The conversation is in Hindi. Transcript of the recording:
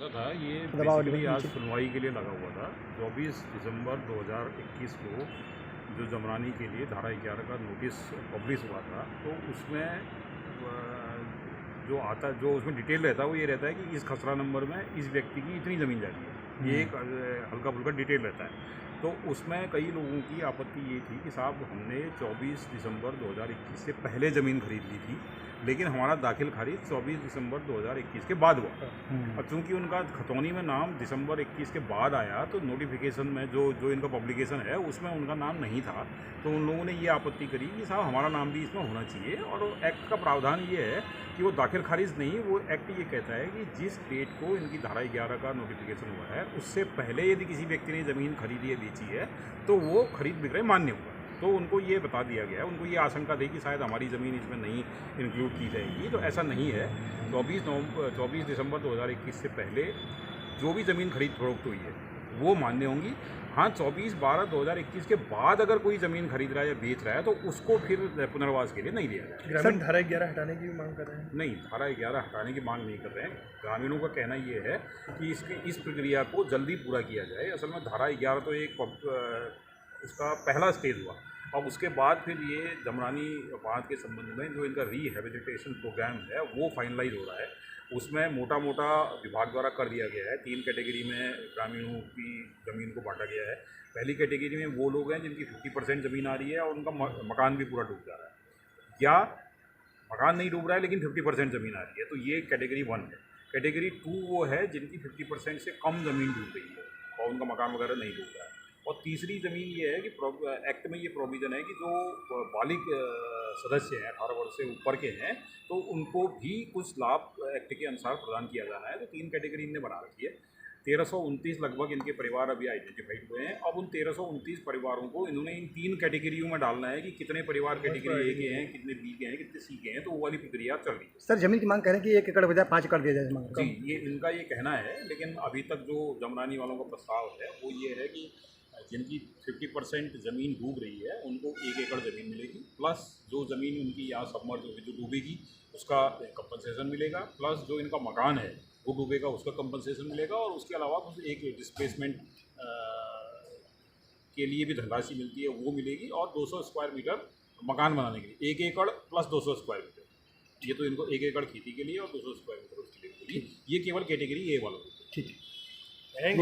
ऐसा था, ये दबाव बेसिकली आज नीचे। सुनवाई के लिए लगा हुआ था। 24 दिसंबर 2021 को जो जमरानी के लिए धारा 11 का नोटिस पब्लिश हुआ था, तो उसमें जो आता जो उसमें डिटेल रहता है वो ये रहता है कि इस खसरा नंबर में इस व्यक्ति की इतनी ज़मीन जाती है। ये एक हल्का फुल्का डिटेल रहता है। तो उसमें कई लोगों की आपत्ति ये थी कि साहब हमने 24 दिसंबर 2021 से पहले ज़मीन खरीद ली थी, लेकिन हमारा दाखिल खारिज 24 दिसंबर 2021 के बाद हुआ। और चूंकि उनका खतौनी में नाम दिसंबर 21 के बाद आया, तो नोटिफिकेशन में जो जो इनका पब्लिकेशन है उसमें उनका नाम नहीं था। तो उन लोगों ने ये आपत्ति करी कि साहब हमारा नाम भी इसमें होना चाहिए। और एक्ट का प्रावधान ये है कि वो दाखिल खारिज नहीं, वो एक्ट ये कहता है कि जिस डेट को इनकी धारा 11 का नोटिफिकेशन हुआ है उससे पहले यदि किसी व्यक्ति ने ज़मीन खरीदी है, बेची है, तो वो खरीद विक्रय मान्य हुआ। तो उनको ये बता दिया गया है, उनको ये आशंका थी कि शायद हमारी ज़मीन इसमें नहीं इंक्लूड की जाएगी, तो ऐसा नहीं है। 24 दिसंबर 2021 से पहले जो भी ज़मीन खरीद फरोख्त हुई है वो मान्य होंगी। हाँ, 24/12/2021 के बाद अगर कोई ज़मीन खरीद रहा है या बेच रहा है तो उसको फिर पुनर्वास के लिए नहीं दिया जाएगा। ग्रामीण धारा 11 हटाने की भी मांग कर रहे हैं? नहीं, धारा 11 हटाने की मांग नहीं कर रहे हैं। ग्रामीणों का कहना ये है कि इस प्रक्रिया को जल्दी पूरा किया जाए। असल में धारा 11 तो उसका पहला स्टेज हुआ। अब उसके बाद फिर ये जमरानी बांध के संबंध में जो इनका रिहैबिलिटेशन प्रोग्राम है वो फाइनलाइज हो रहा है। उसमें मोटा मोटा विभाग द्वारा कर दिया गया है। 3 कैटेगरी में ग्रामीणों की ज़मीन को बांटा गया है। पहली कैटेगरी में वो लोग हैं जिनकी 50% ज़मीन आ रही है और उनका मकान भी पूरा डूब जा रहा है, या मकान नहीं डूब रहा है लेकिन 50% ज़मीन आ रही है, तो ये कैटेगरी 1 है। कैटेगरी 2 वो है जिनकी 50% से कम ज़मीन डूब रही है और उनका मकान वगैरह नहीं डूब रहा है। और तीसरी ज़मीन ये है कि एक्ट में ये प्रोविज़न है कि जो बालिग सदस्य हैं, 18 वर्ष से ऊपर के हैं, तो उनको भी कुछ लाभ एक्ट के अनुसार प्रदान किया जाना है। तो 3 कैटेगरी इनने बना रखी है। 1329 लगभग इनके परिवार अभी आइडेंटिफाइड हुए हैं। अब उन 1329 परिवारों को इन्होंने इन 3 कैटेगरियों में डालना है कि कितने परिवार कैटेगरी ए के हैं, कितने बी के हैं, कितने सी के हैं, तो वो वाली प्रक्रिया चल रही है। सर, जमीन की मांग कर रहे हैं कि 1 एकड़ बजाय 5 एकड़ दिया जाए मांग। जी, ये इनका ये कहना है, लेकिन अभी तक जो जमरानी वालों का प्रस्ताव है वो ये है कि जिनकी 50% ज़मीन डूब रही है उनको 1 एकड़ ज़मीन मिलेगी, प्लस जो ज़मीन उनकी यहाँ सबमर्ज होगी, जो डूबेगी उसका कंपनसेशन मिलेगा, प्लस जो इनका मकान है वो डूबेगा उसका कंपनसेशन मिलेगा, और उसके अलावा कुछ एक डिस्प्लेसमेंट के लिए भी धनराशि मिलती है वो मिलेगी, और 200 स्क्वायर मीटर मकान बनाने के लिए 1 एकड़ प्लस 200 स्क्वायर मीटर, ये तो इनको 1 एकड़ खेती के लिए और 200 स्क्वायर मीटर उसके लिए मिलेगी। ये केवल कैटेगरी ए वालों को। ठीक है, थैंक यू।